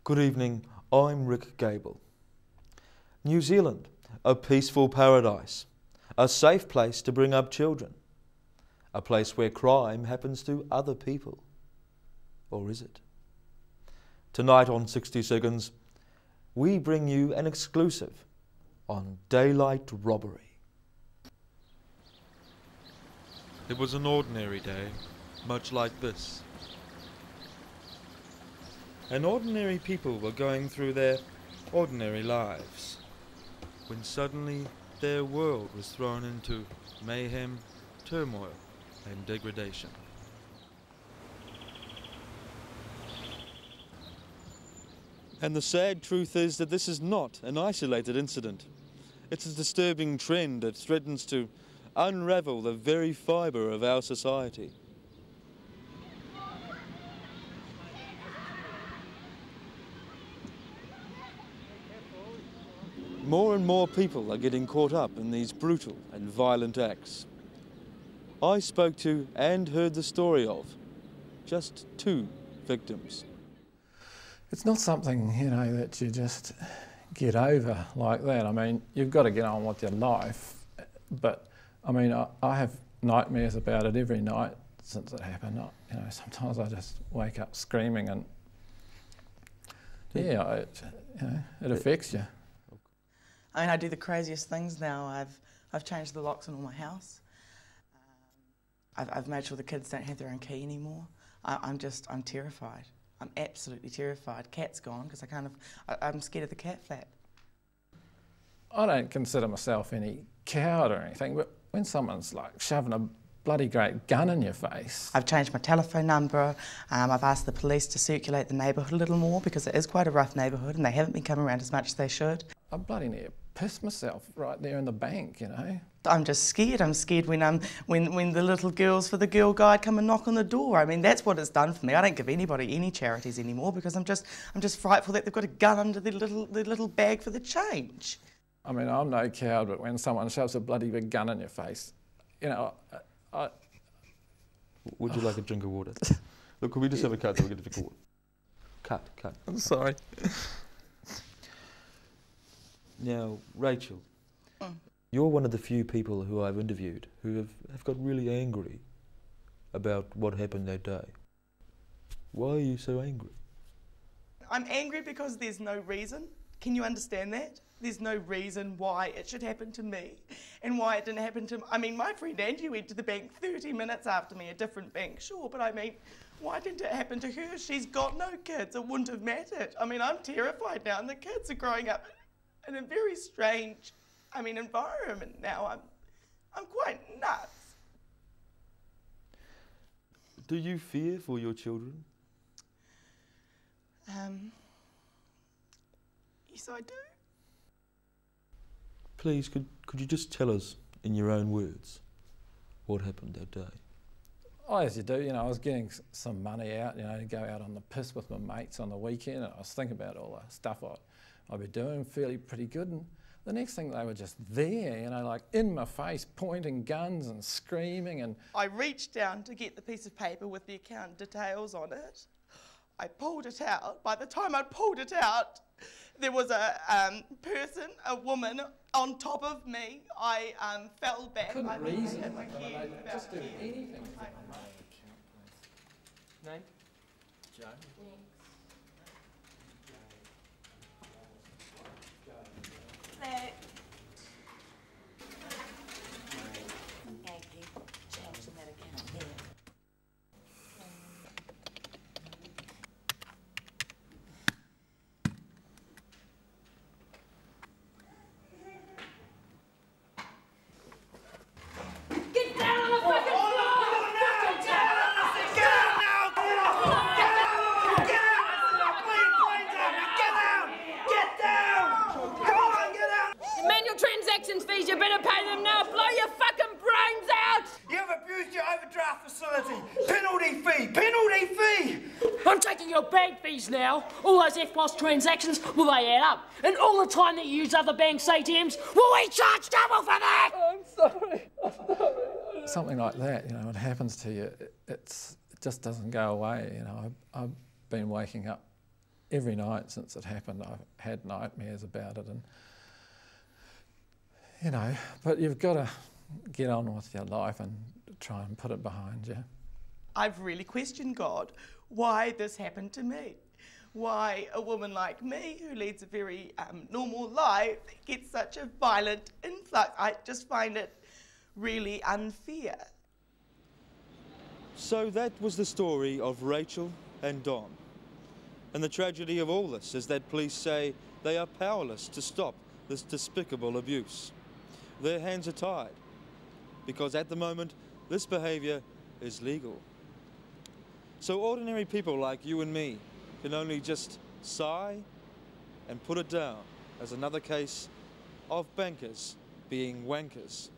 Good evening, I'm Rick Gable. New Zealand, a peaceful paradise, a safe place to bring up children, a place where crime happens to other people. Or is it? Tonight on 60 Seconds, we bring you an exclusive on daylight robbery. It was an ordinary day, much like this. And ordinary people were going through their ordinary lives, when suddenly their world was thrown into mayhem, turmoil, and degradation. And the sad truth is that this is not an isolated incident. It's a disturbing trend that threatens to unravel the very fibre of our society. More and more people are getting caught up in these brutal and violent acts. I spoke to and heard the story of just 2 victims. It's not something, you know, that you just get over like that. I mean, you've got to get on with your life, but I mean, I have nightmares about it every night since it happened. You know, sometimes I just wake up screaming, and yeah, it affects you. I mean, I do the craziest things now. I've changed the locks on all my house. I've made sure the kids don't have their own key anymore. I'm terrified. I'm absolutely terrified. Cat's gone because I'm scared of the cat flap. I don't consider myself any coward or anything, but when someone's like shoving a bloody great gun in your face. I've changed my telephone number. I've asked the police to circulate the neighbourhood a little more because it is quite a rough neighbourhood and they haven't been coming around as much as they should. I bloody near pissed myself right there in the bank, you know. I'm just scared. I'm scared when the little girls for the girl guide come and knock on the door. I mean, that's what it's done for me. I don't give anybody any charities anymore because I'm just frightful that they've got a gun under their little bag for the change. I mean, I'm no coward, but when someone shoves a bloody big gun in your face, you know, Would you like a drink of water? Look, can we just have a cut so we get a drink of water? Cut. I'm sorry. Now, Rachel, you're one of the few people who I've interviewed who have got really angry about what happened that day. Why are you so angry? I'm angry because there's no reason. Can you understand that? There's no reason why it should happen to me and why it didn't happen to... I mean, my friend Angie went to the bank 30 minutes after me, a different bank, sure, but I mean, why didn't it happen to her? She's got no kids, it wouldn't have mattered. I mean, I'm terrified now and the kids are growing up in a very strange, environment now. I'm quite nuts. Do you fear for your children? Yes, I do. Please, could you just tell us in your own words what happened that day? Oh, as you do, you know, I was getting some money out, you know, to go out on the piss with my mates on the weekend, and I was thinking about all the stuff I'd be doing, fairly pretty good, and the next thing they were just there, you know, like in my face, pointing guns and screaming, and... I reached down to get the piece of paper with the account details on it. I pulled it out. By the time I pulled it out, there was a person, a woman, on top of me. I fell back. Couldn't reason. Just do anything. Name? Joe. Thanks. Fees, you better pay them now. Blow your fucking brains out. You've abused your overdraft facility. Penalty fee. I'm taking your bank fees now. All those F-plus transactions, will they add up? And all the time that you use other banks' ATMs, will we charge double for that? I'm sorry. Something like that, you know, it happens to you. It just doesn't go away, you know. I've been waking up every night since it happened I've had nightmares about it, and you know, but you've got to get on with your life and try and put it behind you. I've really questioned God, why this happened to me. Why a woman like me, who leads a very normal life, gets such a violent influx. I just find it really unfair. So that was the story of Rachel and Don. And the tragedy of all this is that police say they are powerless to stop this despicable abuse. Their hands are tied, because at the moment, this behaviour is legal. So ordinary people like you and me can only just sigh and put it down as another case of bankers being wankers.